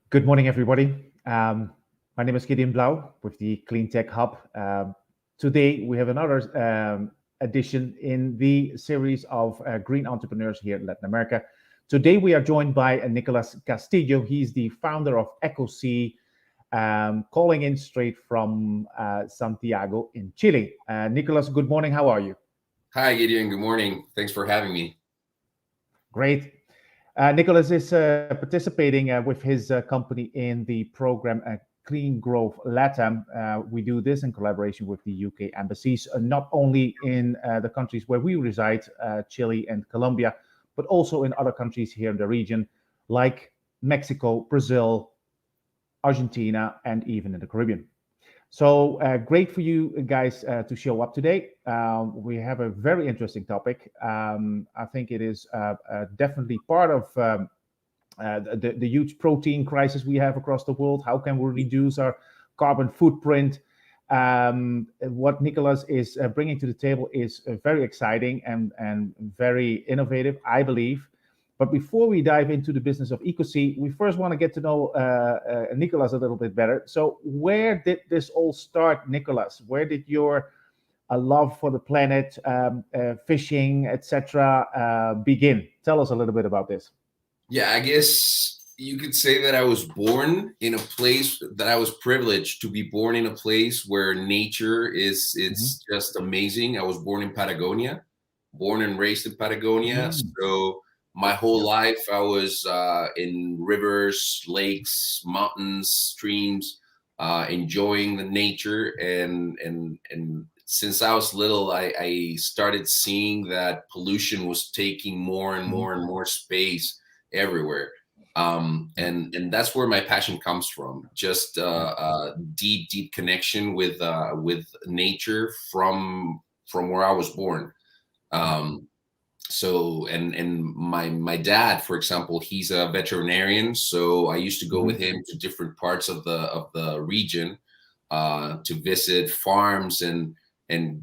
Good morning, everybody. My name is Gideon Blau with the Clean Tech Hub. Today, we have another edition in the series of green entrepreneurs here in Latin America. Today, we are joined by Nicolas Castillo. He's the founder of Ecosea, calling in straight from Santiago in Chile. Nicolas, good morning. How are you? Hi, Gideon. Good morning. Thanks for having me. Great. Nicholas is participating with his company in the program Clean Growth LATAM. We do this in collaboration with the UK embassies, not only in the countries where we reside, Chile and Colombia, but also in other countries here in the region, like Mexico, Brazil, Argentina, and even in the Caribbean. So great for you guys to show up today. We have a very interesting topic. I think it is definitely part of the huge protein crisis we have across the world. How can we reduce our carbon footprint? What Nicolas is bringing to the table is very exciting and very innovative, I believe. But before we dive into the business of Ecosea, we first want to get to know Nicolas a little bit better. So where did this all start, Nicolas? Where did your love for the planet, fishing, etc., begin? Tell us a little bit about this. Yeah, I guess you could say that I was born in a place that I was privileged to be born in a place where nature it's just amazing. I was born in Patagonia, born and raised in Patagonia. So my whole life, I was in rivers, lakes, mountains, streams, enjoying the nature. And since I was little, I started seeing that pollution was taking more and more and more space everywhere. And that's where my passion comes from. Just a deep connection with nature from where I was born. So my dad, for example, he's a veterinarian, so I used to go with him to different parts of the region to visit farms and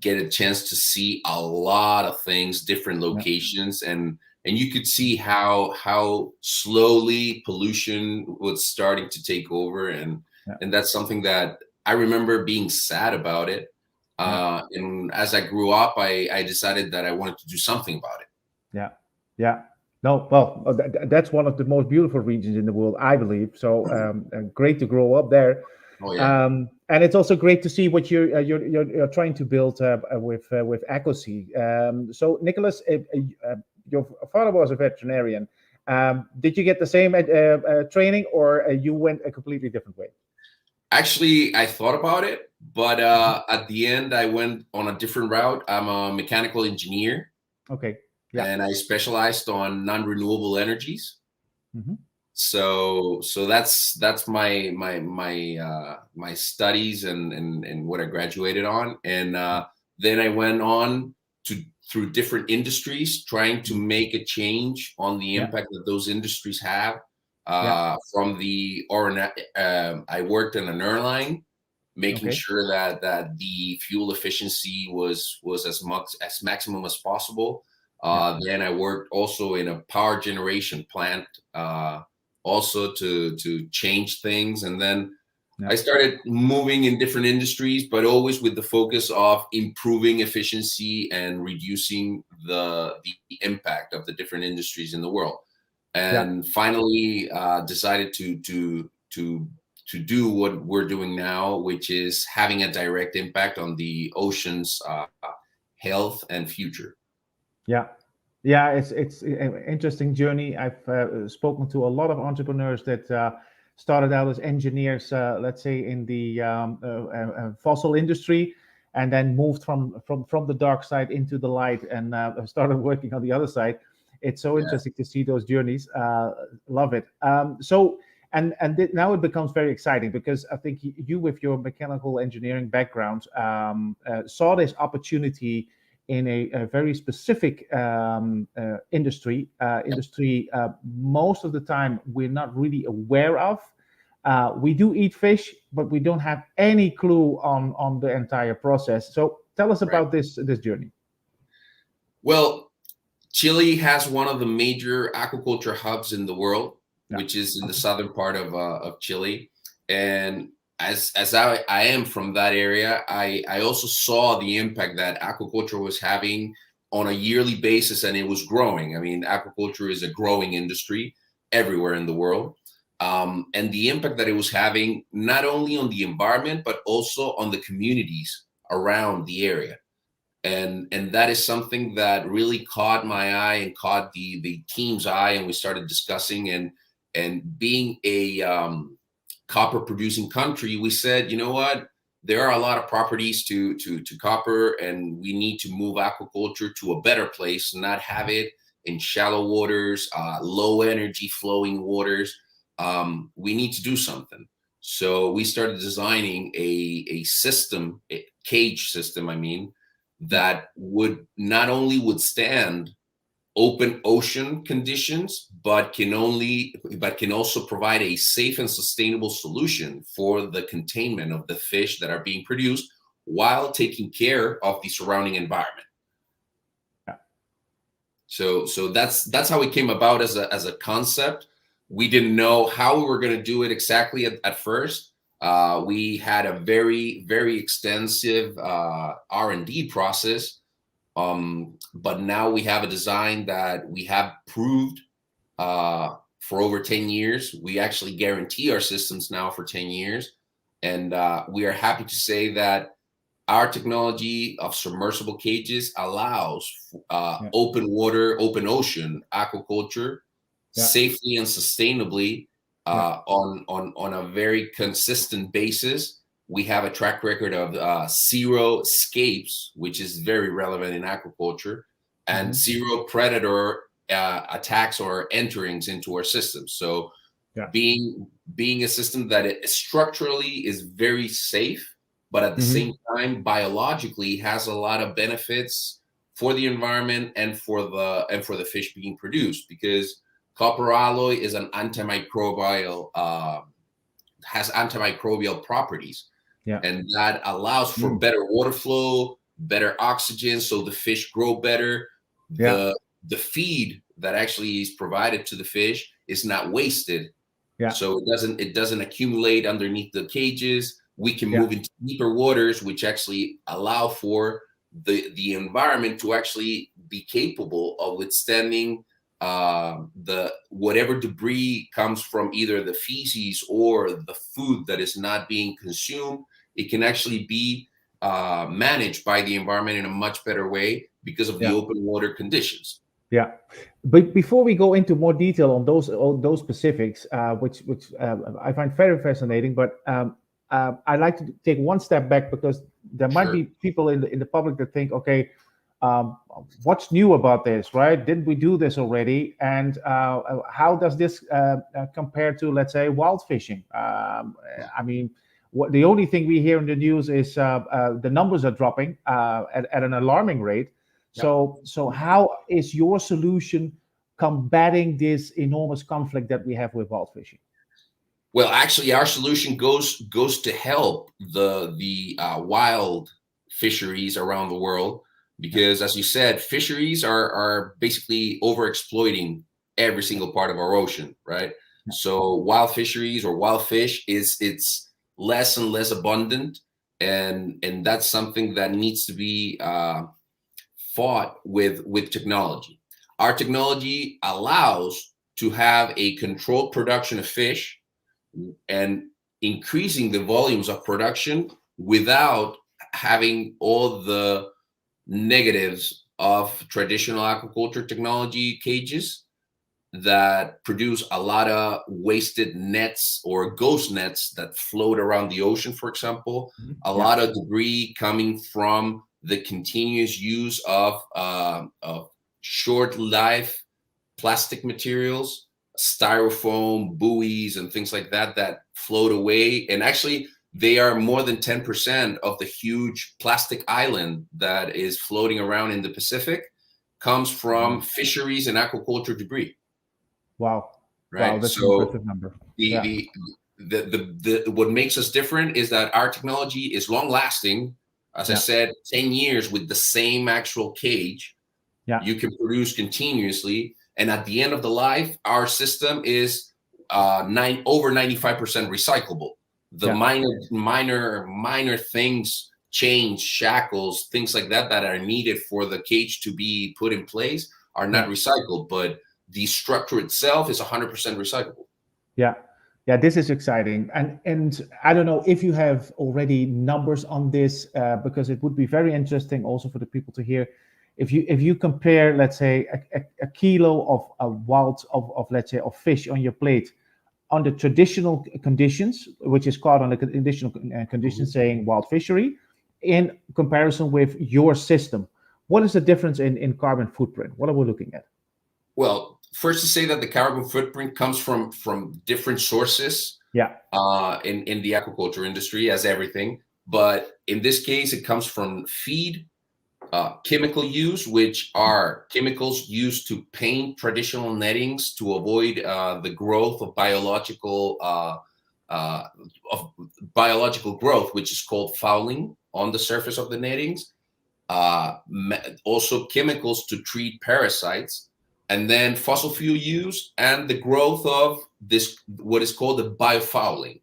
get a chance to see a lot of things, different locations, and you could see how slowly pollution was starting to take over, and that's something that I remember being sad about it. And as I grew up, I decided that I wanted to do something about it. Yeah. No, well, that's one of the most beautiful regions in the world, I believe. So great to grow up there. Oh yeah. And it's also great to see what you're trying to build with Ecosea. So, Nicholas, your father was a veterinarian. Did you get the same training, or you went a completely different way? Actually, I thought about it, but at the end, I went on a different route. I'm a mechanical engineer. Okay. Yeah. And I specialized on non-renewable energies. So that's my studies and what I graduated on. And then I went on through different industries, trying to make a change on the impact that those industries have. From the I worked in an airline, making sure that the fuel efficiency was as maximum as possible. Then I worked also in a power generation plant, also to change things. And then I started moving in different industries, but always with the focus of improving efficiency and reducing the impact of the different industries in the world. And finally decided to do what we're doing now, which is having a direct impact on the ocean's health and future. Yeah, it's an interesting journey. I've spoken to a lot of entrepreneurs that started out as engineers, let's say in the fossil industry, and then moved from the dark side into the light and started working on the other side. It's so interesting to see those journeys. Love it. Now it becomes very exciting because I think you, with your mechanical engineering background, saw this opportunity in a very specific industry most of the time we're not really aware of. We do eat fish, but we don't have any clue on the entire process. So tell us about this journey. Well, Chile has one of the major aquaculture hubs in the world. which is in the southern part of Chile. And as I am from that area, I also saw the impact that aquaculture was having on a yearly basis, and it was growing. I mean, aquaculture is a growing industry everywhere in the world. And the impact that it was having, not only on the environment, but also on the communities around the area. And that is something that really caught my eye and caught the team's eye, and we started discussing. And being a copper producing country, we said, you know what, there are a lot of properties to copper, and we need to move aquaculture to a better place, not have it in shallow waters, low energy flowing waters. We need to do something. So we started designing a system, a cage system, I mean, that would not only withstand open ocean conditions, but can also provide a safe and sustainable solution for the containment of the fish that are being produced while taking care of the surrounding environment. Yeah. So that's how it came about as a concept. We didn't know how we were going to do it exactly at first. We had a very, very extensive R&D process. But now we have a design that we have proved for over 10 years. We actually guarantee our systems now for 10 years. And we are happy to say that our technology of submersible cages allows open water, open ocean aquaculture safely and sustainably on a very consistent basis. We have a track record of 0 escapes, which is very relevant in aquaculture, and 0 predator attacks or enterings into our system. So being a system that structurally is very safe, but at the same time, biologically has a lot of benefits for the environment and for the fish being produced, because copper alloy is an antimicrobial, has antimicrobial properties. Yeah. And that allows for better water flow, better oxygen, so the fish grow better. Yeah. The feed that actually is provided to the fish is not wasted. Yeah. So it doesn't accumulate underneath the cages. We can move into deeper waters, which actually allow for the environment to actually be capable of withstanding the whatever debris comes from either the feces or the food that is not being consumed. It can actually be managed by the environment in a much better way because of the open water conditions. Yeah, but before we go into more detail on those specifics, which I find very fascinating, but I'd like to take one step back, because there might be people in the public that think, okay, what's new about this, right? Didn't we do this already? And how does this compare to, let's say, wild fishing? I mean, the only thing we hear in the news is the numbers are dropping at an alarming rate. So how is your solution combating this enormous conflict that we have with wild fishing? Well, actually, our solution goes to help the wild fisheries around the world, because, as you said, fisheries are basically overexploiting every single part of our ocean, right? So wild fisheries or wild fish it's less and less abundant, and that's something that needs to be fought with technology. Our technology allows to have a controlled production of fish and increasing the volumes of production without having all the negatives of traditional aquaculture technology cages that produce a lot of wasted nets or ghost nets that float around the ocean, for example. A lot of debris coming from the continuous use of short life plastic materials, styrofoam, buoys, and things like that float away. And actually, they are more than 10% of the huge plastic island that is floating around in the Pacific comes from fisheries and aquaculture debris. Wow. Right. Wow, that's an impressive number. What makes us different is that our technology is long lasting. As I said, 10 years with the same actual cage. You can produce continuously. And at the end of the life, our system is over 95% recyclable. The minor things, chains, shackles, things like that that are needed for the cage to be put in place are not recycled, but the structure itself is 100% recyclable. Yeah. Yeah, this is exciting. And I don't know if you have already numbers on this, because it would be very interesting also for the people to hear. If you compare, let's say, a kilo of let's say of fish on your plate under traditional conditions, which is caught under conditional conditions, saying wild fishery, in comparison with your system, what is the difference in carbon footprint? What are we looking at? Well, first to say that the carbon footprint comes from different sources. Yeah. In the aquaculture industry, as everything, but in this case, it comes from feed, chemical use, which are chemicals used to paint traditional nettings to avoid the growth of biological growth, which is called fouling on the surface of the nettings. Also chemicals to treat parasites, and then fossil fuel use and the growth of this, what is called the biofouling,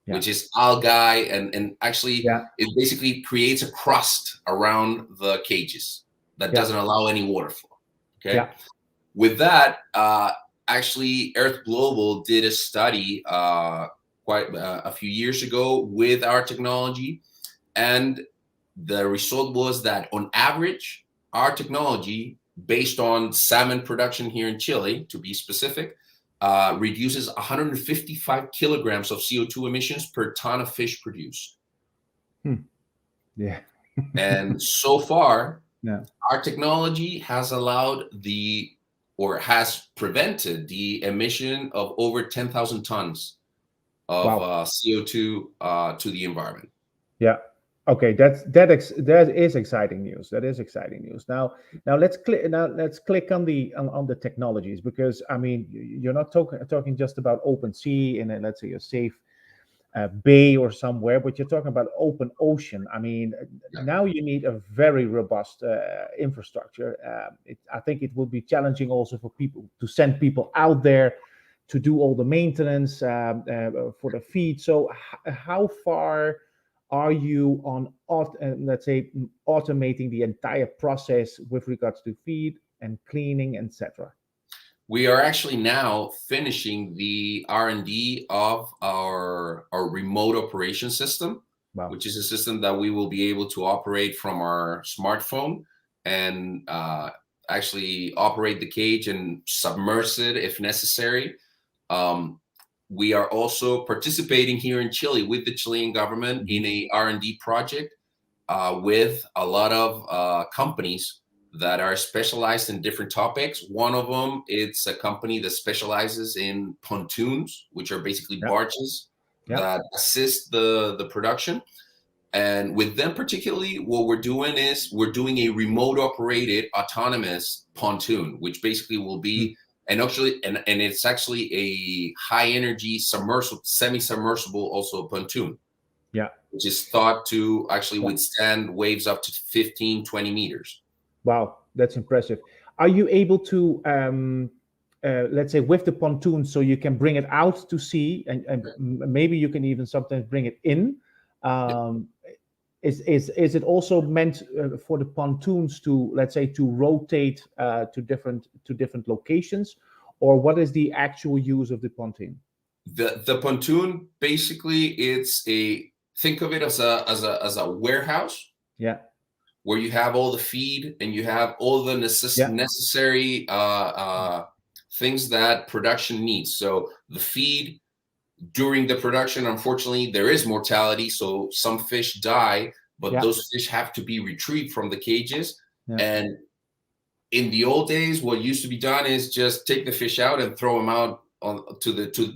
which is algae, and actually it basically creates a crust around the cages that doesn't allow any water flow. Okay. With that, actually Earth Global did a study quite a few years ago with our technology, and the result was that on average, our technology, based on salmon production here in Chile, to be specific, reduces 155 kilograms of CO2 emissions per ton of fish produced. Yeah. And so far, our technology has has prevented the emission of over 10,000 tons of CO2 to the environment. Yeah. Okay, that is exciting news. That is exciting news. Now let's click on the technologies, because I mean, you're not talking just about open sea in let's say a safe bay or somewhere, but you're talking about open ocean. I mean, now you need a very robust infrastructure. I think it will be challenging also for people to send people out there to do all the maintenance for the feed. So how far are you on, let's say, automating the entire process with regards to feed and cleaning, etc.? We are actually now finishing the R&D of our remote operation system, which is a system that we will be able to operate from our smartphone and actually operate the cage and submerge it if necessary. We are also participating here in Chile with the Chilean government in a R&D project with a lot of companies that are specialized in different topics. One of them, it's a company that specializes in pontoons, which are basically barges that assist the production. And with them particularly, what we're doing is we're doing a remote operated autonomous pontoon, which basically will be and it's actually a high energy semi-submersible also pontoon, which is thought to actually withstand waves up to 15, 20 meters. Wow, that's impressive. Are you able to, let's say, with the pontoon, so you can bring it out to sea, and maybe you can even sometimes bring it in? Is it also meant for the pontoons to, let's say, to rotate to different locations, or what is the actual use of the pontoon? The pontoon basically, think of it as a warehouse. Yeah. Where you have all the feed and you have all the necessary things that production needs. So the feed during the production, unfortunately, there is mortality. So some fish die, but those fish have to be retrieved from the cages. And in the old days, what used to be done is just take the fish out and throw them out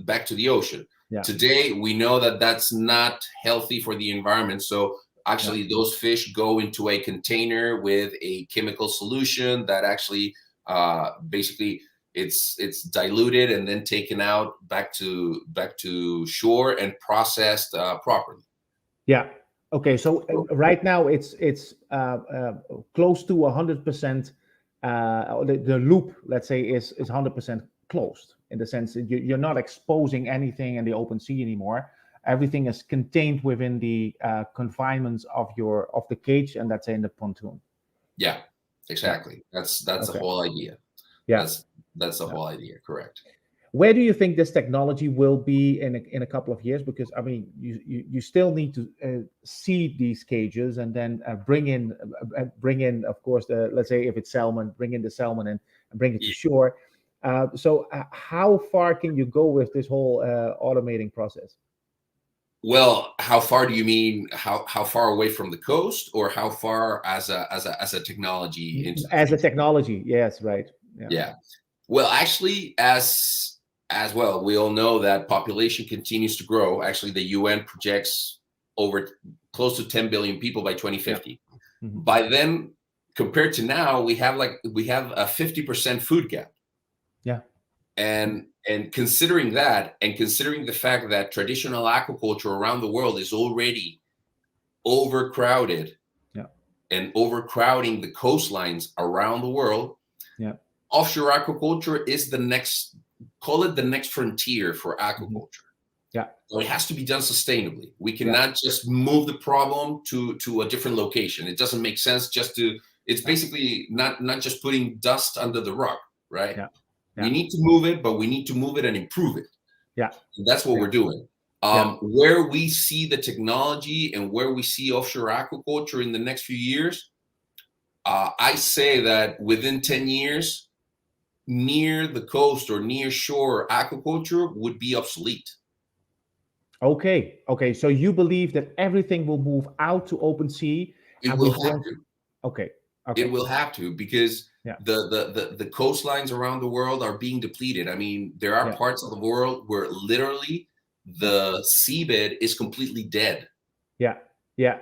back to the ocean. Today, we know that that's not healthy for the environment. So actually, those fish go into a container with a chemical solution that actually basically it's diluted and then taken out back to shore and processed properly. Yeah. Okay. So right now it's close to 100% the loop, let's say, is 100% closed, in the sense that you're not exposing anything in the open sea anymore. Everything is contained within the confinements of the cage, and that's in the pontoon. Yeah, exactly. That's the Okay. whole idea. Yeah, That's the whole idea. Correct. where do you think this technology will be in a couple of years? Because I mean, you still need to seed these cages, and then bring in, of course, let's say if it's salmon, bring in the salmon and bring it to shore. So how far can you go with this whole automating process? Well, how far do you mean? How far away from the coast, or how far as a technology into the As a future? technology? Yes, right. Yeah. Well, actually, as well, we all know that population continues to grow. Actually, the UN projects over close to 10 billion people by 2050. Yeah. Mm-hmm. By then, compared to now, we have a 50% food gap. Yeah. And considering that, and considering the fact that traditional aquaculture around the world is already overcrowded, Yeah. and overcrowding the coastlines around the world, yeah, offshore aquaculture is the next, call it the next frontier for aquaculture. Yeah. So it has to be done sustainably. We cannot just move the problem to a different location. It doesn't make sense just to, it's basically not just putting dust under the rug, right? Yeah. We need to move it, but we need to move it and improve it. Yeah. And that's what we're doing. Where we see the technology and where we see offshore aquaculture in the next few years, I say that within 10 years, near the coast or near shore aquaculture would be obsolete. Okay. So you believe that everything will move out to open sea? It will have to. Okay. It will have to, because the coastlines around the world are being depleted. I mean, there are parts of the world where literally the seabed is completely dead. Yeah.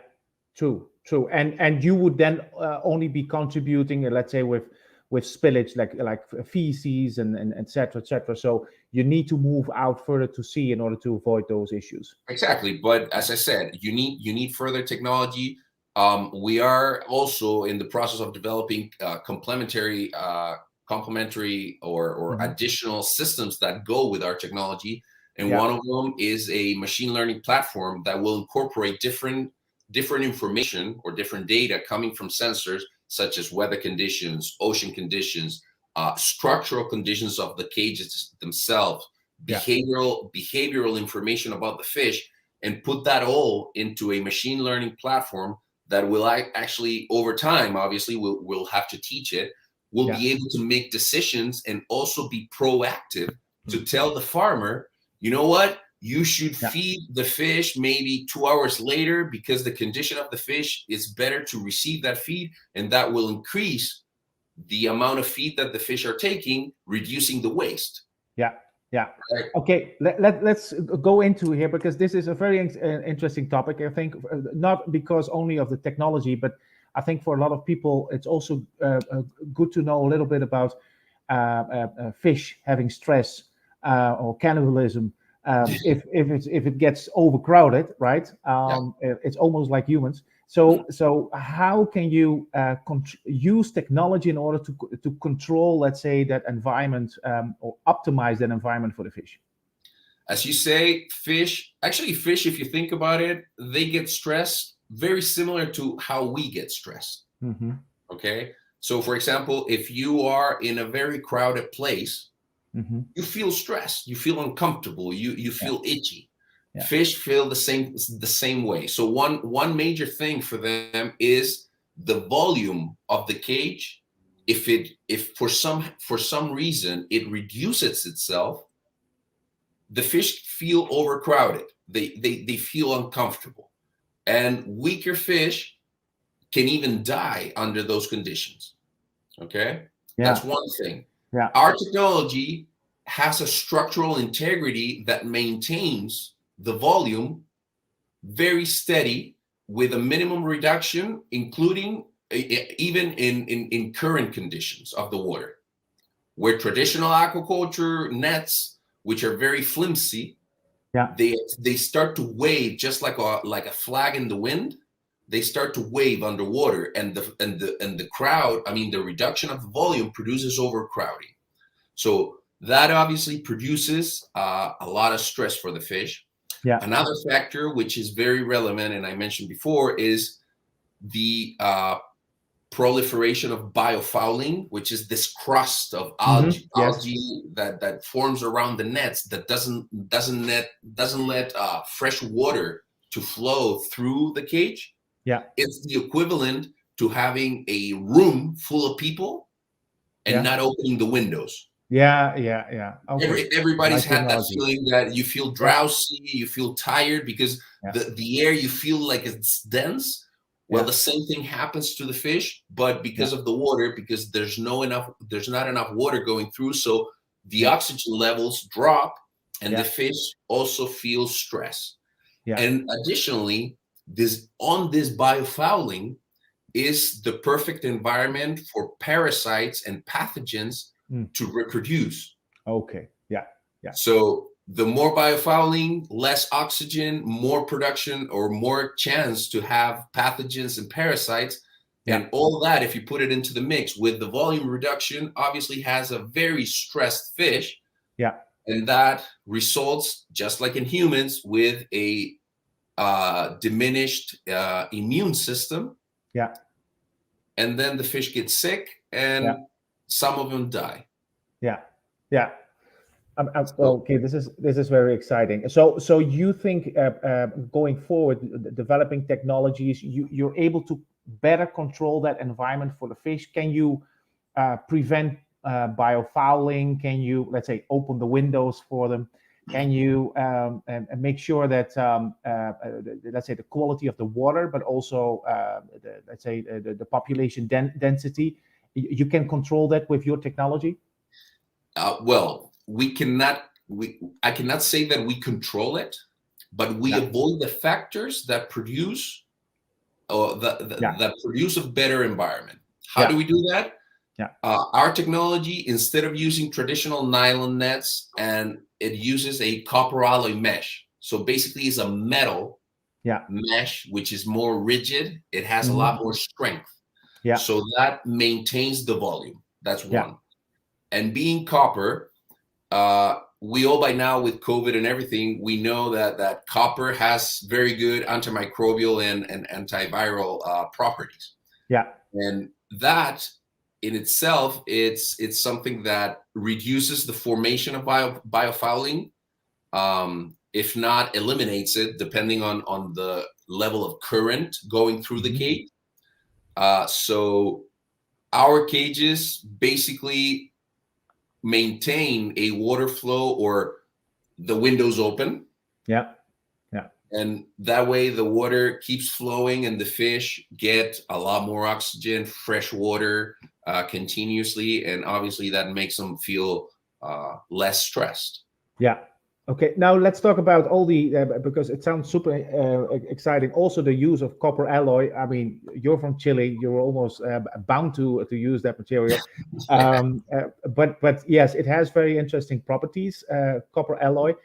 True. And you would then only be contributing, let's say, with spillage, like feces and et cetera. So you need to move out further to sea in order to avoid those issues. Exactly. But as I said, you need further technology. We are also in the process of developing complementary or additional systems that go with our technology. And one of them is a machine learning platform that will incorporate different information or different data coming from sensors, such as weather conditions, ocean conditions, structural conditions of the cages themselves, behavioral information about the fish, and put that all into a machine learning platform that will actually, over time, obviously, we'll have to teach it, will be able to make decisions and also be proactive to tell the farmer, you know what, you should feed the fish maybe 2 hours later, because the condition of the fish is better to receive that feed, and that will increase the amount of feed that the fish are taking, reducing the waste. Yeah. Right. Okay, let's go into here, because this is a very interesting topic. I think not because only of the technology, but I think for a lot of people, it's also good to know a little bit about fish having stress or cannibalism. If it gets overcrowded, right? It's almost like humans. So how can you use technology in order to control, let's say, that environment, or optimize that environment for the fish? As you say, fish, if you think about it, they get stressed very similar to how we get stressed. Okay. So for example, if you are in a very crowded place, you feel stressed, you feel uncomfortable, you feel itchy. Fish feel the same way. So one major thing for them is the volume of the cage. If for some reason it reduces itself, the fish feel overcrowded. They feel uncomfortable, and weaker fish can even die under those conditions. Okay, that's one thing. Our technology has a structural integrity that maintains the volume very steady with a minimum reduction, including even in current conditions of the water, where traditional aquaculture nets, which are very flimsy, they start to wave just like a flag in the wind. they start to wave underwater, and the crowd, I mean, the reduction of the volume produces overcrowding. So that obviously produces a lot of stress for the fish. Yeah. Another factor which is very relevant, and I mentioned before, is the proliferation of biofouling, which is this crust of algae, Yes. algae that forms around the nets that doesn't let fresh water to flow through the cage. Yeah. It's the equivalent to having a room full of people and not opening the windows. Yeah. Okay. Everybody's Like had that analogy. feeling that you feel drowsy, you feel tired because the air, you feel like it's dense. Well, the same thing happens to the fish, but because of the water, because there's not enough water going through, so the oxygen levels drop, and the fish also feels stress. And additionally, this biofouling is the perfect environment for parasites and pathogens to reproduce. Okay. Yeah. So the more biofouling, less oxygen, more production, or more chance to have pathogens and parasites. And all that, if you put it into the mix with the volume reduction, obviously has a very stressed fish. Yeah. And that results, just like in humans, with a diminished immune system. Yeah. And then the fish get sick, and some of them die. Yeah. Okay, this is very exciting. So you think going forward, developing technologies, you're able to better control that environment for the fish? Can you prevent biofouling? Can you, let's say, open the windows for them? Can you and make sure that let's say the quality of the water, but also let's say the population density, you can control that with your technology? Well, I cannot say that we control it, but we avoid the factors that produce that produce a better environment. How do we do that? Our technology, instead of using traditional nylon nets, and it uses a copper alloy mesh. So basically it's a metal mesh, which is more rigid. It has a lot more strength. So that maintains the volume. That's one. And being copper, we all by now with COVID and everything, we know that copper has very good antimicrobial and antiviral properties. And that in itself, it's something that reduces the formation of biofouling, if not eliminates it, depending on the level of current going through the cage. So our cages basically maintain a water flow or the windows open. And that way the water keeps flowing and the fish get a lot more oxygen, fresh water continuously. And obviously that makes them feel less stressed. Okay, now let's talk about all the, because it sounds super exciting. Also the use of copper alloy. I mean, you're from Chile, you're almost bound to use that material. But yes, it has very interesting properties, copper alloy.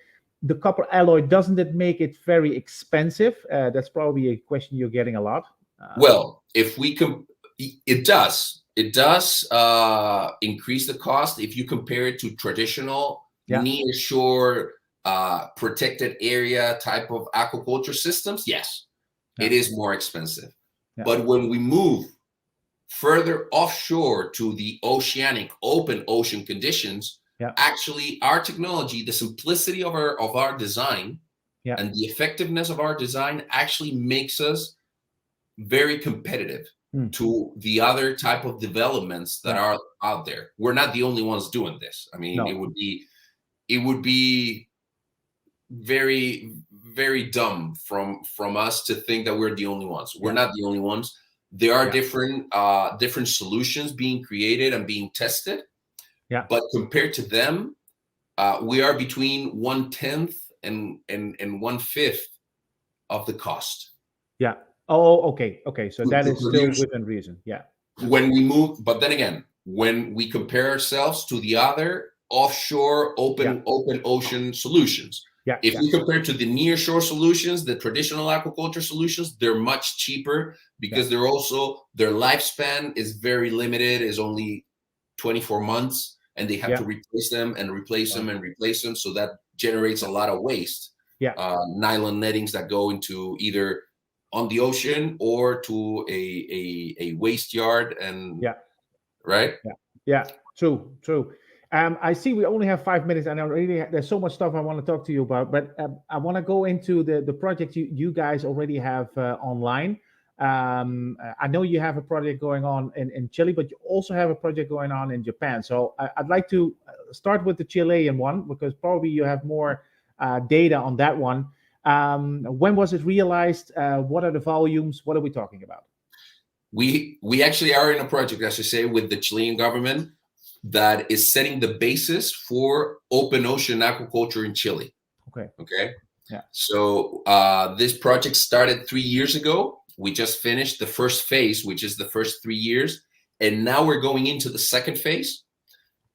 The copper alloy, doesn't it make it very expensive? That's probably a question you're getting a lot. Well, if we it does increase the cost if you compare it to traditional near shore protected area type of aquaculture systems. Yes, it is more expensive. But when we move further offshore to the oceanic open ocean conditions, actually our technology, the simplicity of our design and the effectiveness of our design actually makes us very competitive to the other type of developments that are out there. We're not the only ones doing this. I mean, it would be very, very dumb from us to think that we're the only ones. We're not the only ones. There are different solutions being created and being tested. But compared to them, we are between 1/10 and 1/5 of the cost. Oh, okay. So that is still within reason. When we move, but then again, when we compare ourselves to the other offshore open ocean solutions, Yeah. If we compare to the nearshore solutions, the traditional aquaculture solutions, they're much cheaper because they're also, their lifespan is very limited, is only 24 months, and they have to replace them and replace them and replace them. So that generates a lot of waste. Nylon nettings that go into either on the ocean or to a waste yard, and right? True. I see we only have 5 minutes, and there's so much stuff I want to talk to you about. But I want to go into the project you guys already have online. I know you have a project going on in Chile, but you also have a project going on in Japan. So I'd like to start with the Chilean one, because probably you have more data on that one. When was it realized? What are the volumes? What are we talking about? We actually are in a project, as you say, with the Chilean government that is setting the basis for open ocean aquaculture in Chile. Okay. Yeah. So this project started 3 years ago. We just finished the first phase, which is the first 3 years, and now we're going into the second phase.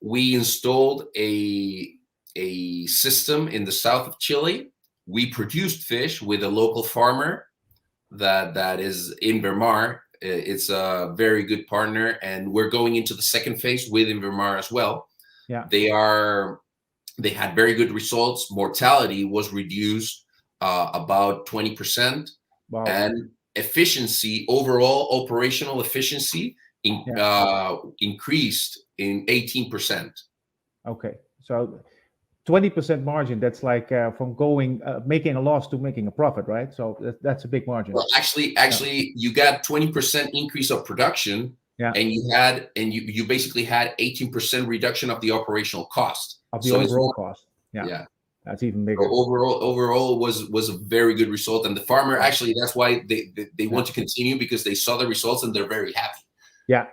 We installed a system in the south of Chile. We produced fish with a local farmer that is Invermar. It's a very good partner, and we're going into the second phase with Invermar as well. Yeah, they had very good results. Mortality was reduced about 20%. Wow. And efficiency, overall operational efficiency, increased in 18%. Okay, so 20% margin. That's like from going making a loss to making a profit, right? So that's a big margin. Well, actually, you got 20% increase of production, and you basically had 18% reduction of the operational cost of the overall cost. Yeah, that's even bigger. So overall was a very good result, and the farmer actually, that's why they want to continue, because they saw the results and they're very happy. Yeah.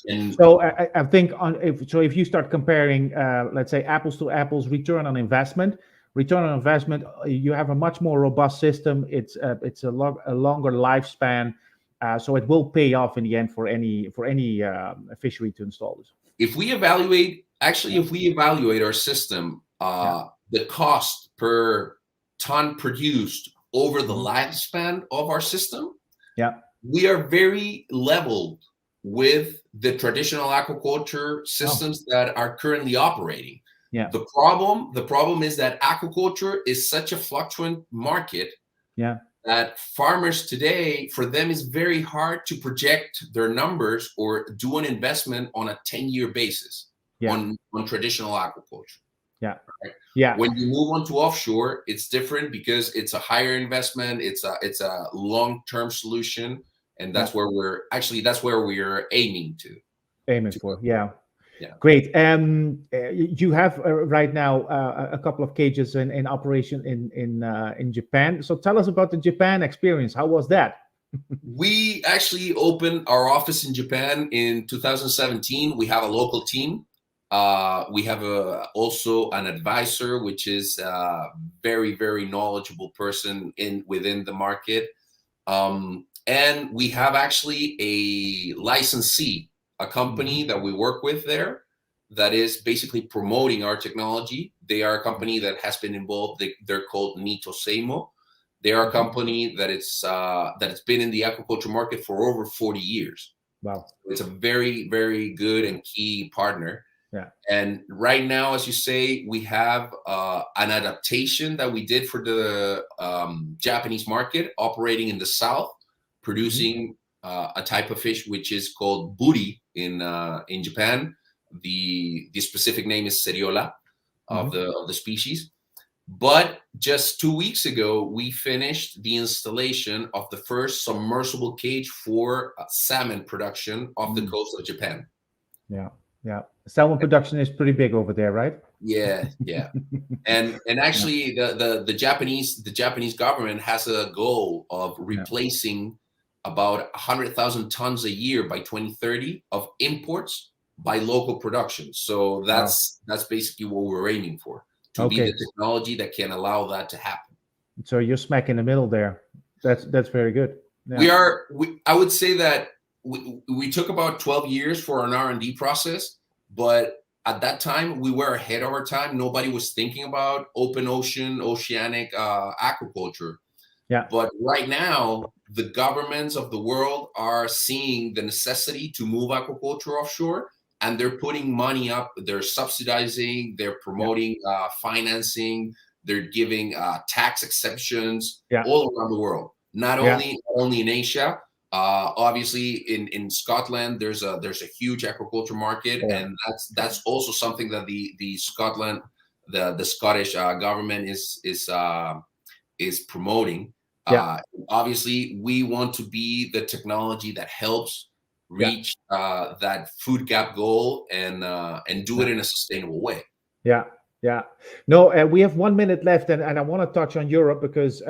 And so I think if you start comparing, let's say apples to apples, return on investment, you have a much more robust system. It's a longer lifespan, so it will pay off in the end for any fishery to install this. If we evaluate our system, the cost per ton produced over the lifespan of our system, we are very leveled with the traditional aquaculture systems that are currently operating. The problem is that aquaculture is such a fluctuant market that farmers today, for them, is very hard to project their numbers or do an investment on a 10-year basis on traditional aquaculture. When you move on to offshore, it's different, because it's a higher investment. It's a long-term solution. And that's where we're aiming for. Great. You have right now a couple of cages in operation in Japan. So tell us about the Japan experience. How was that? We actually opened our office in Japan in 2017. We have a local team. We have also an advisor, which is a very, very knowledgeable person within the market. And we have actually a licensee, a company that we work with there, that is basically promoting our technology. They are a company that has been involved. They're called Nito Seimo. They are a company that it's been in the aquaculture market for over 40 years. Wow. It's a very, very good and key partner. And right now, as you say, we have an adaptation that we did for the Japanese market, operating in the south, producing a type of fish which is called buri in Japan. The specific name is seriola of the species. But just 2 weeks ago, we finished the installation of the first submersible cage for salmon production off the coast of Japan. Salmon production is pretty big over there, right? Yeah. And actually, the Japanese government has a goal of replacing about 100,000 tons a year by 2030 of imports by local production. So that's basically what we're aiming for, to be the technology that can allow that to happen. So you're smack in the middle there. That's very good. I would say that we took about 12 years for an R&D process, but at that time, we were ahead of our time. Nobody was thinking about open ocean, oceanic aquaculture. Yeah. But right now, the governments of the world are seeing the necessity to move aquaculture offshore, and they're putting money up. They're subsidizing, they're promoting financing, they're giving tax exceptions Yeah. all around the world. Not Yeah. only in Asia. Obviously, in Scotland, there's a huge aquaculture market, Yeah. and that's also something that the Scotland, the Scottish government is promoting. Yeah. Obviously, we want to be the technology that helps Yeah. reach that food gap goal and do it Yeah. in a sustainable way. Yeah. Yeah. No, we have 1 minute left, and I want to touch on Europe because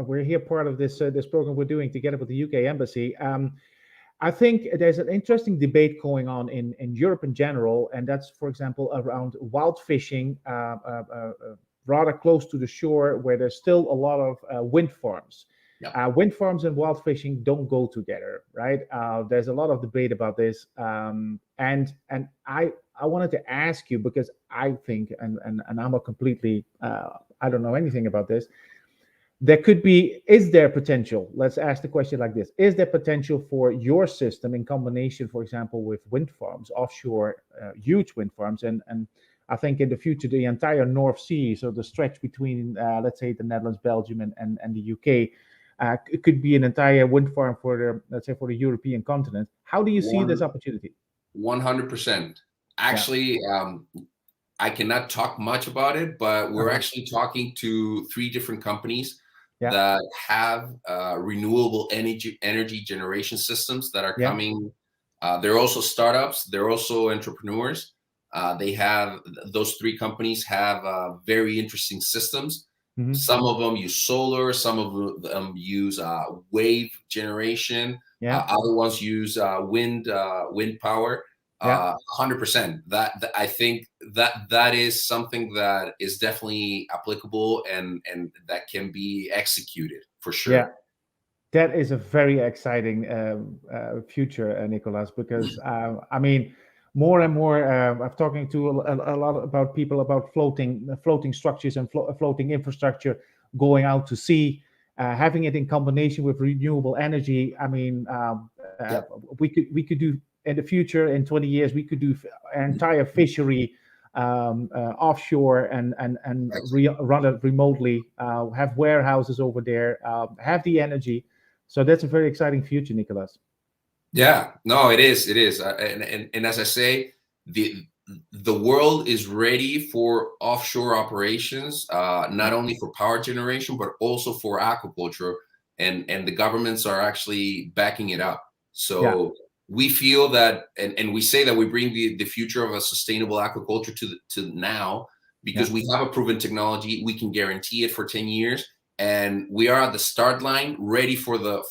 we're here part of this program we're doing together with the UK Embassy. I think there's an interesting debate going on in Europe in general, and that's, for example, around wild fishing, rather close to the shore, where there's still a lot of wind farms. Yeah. Wind farms and wild fishing don't go together, right? There's a lot of debate about this, and I wanted to ask you because I think, and I'm a completely I don't know anything about this. There could be, is there potential? Let's ask the question like this: is there potential for your system in combination, for example, with wind farms, offshore, huge wind farms, and I think in the future the entire North Sea, so the stretch between, let's say, the Netherlands, Belgium, and the UK, it could be an entire wind farm for the, let's say, for the European continent. How do you see this opportunity? 100%. Actually, I cannot talk much about it, but we're actually talking to 3 different companies that have renewable energy generation systems that are coming. They're also startups. They're also entrepreneurs. Those 3 companies have very interesting systems. Mhm. Some of them use solar. Some of them use wave generation. Other ones use wind power. 100%. That I think that is something that is definitely applicable and that can be executed for sure. Yeah, that is a very exciting future, Nicolas, because I mean, more and more, I'm talking to a lot about people about floating structures and floating infrastructure going out to sea, having it in combination with renewable energy. I mean, we could do in the future, in 20 years, we could do an entire fishery offshore and run it remotely, have warehouses over there, have the energy. So that's a very exciting future, Nicolas. Yeah, no, it is. It is. And as I say, the world is ready for offshore operations, not only for power generation, but also for aquaculture. And the governments are actually backing it up. So we feel that, and we say that we bring the future of a sustainable aquaculture to now, because we have a proven technology. We can guarantee it for 10 years. And we are at the start line, ready for the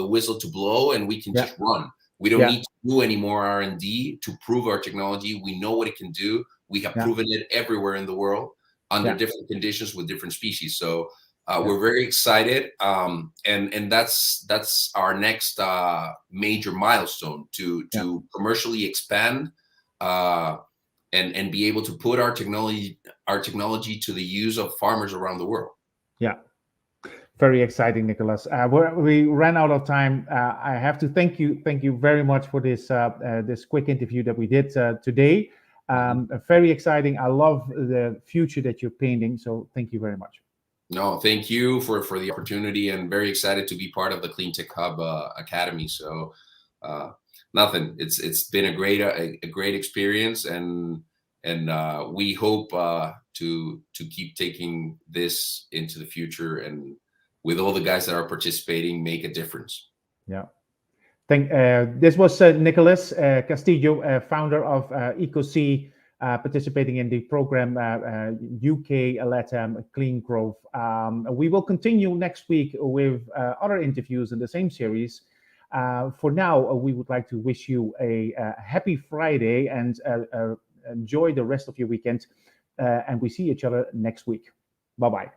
whistle to blow, and we can just run. We don't need to do any more R&D to prove our technology. We know what it can do. We have proven it everywhere in the world under different conditions with different species. So we're very excited, and that's our next major milestone to commercially expand and be able to put our technology to the use of farmers around the world. Yeah. Very exciting, Nicolas. We ran out of time. I have to thank you very much for this quick interview that we did today. Very exciting. I love the future that you're painting. So thank you very much. No, thank you for the opportunity, and very excited to be part of the Clean Tech Hub Academy. So nothing. It's been a great experience, and we hope to keep taking this into the future, and with all the guys that are participating, make a difference. Yeah. This was Nicolas Castillo, founder of Ecosea, participating in the program UK LATAM Clean Growth. We will continue next week with other interviews in the same series. For now, we would like to wish you a happy Friday and enjoy the rest of your weekend. And we see each other next week. Bye-bye.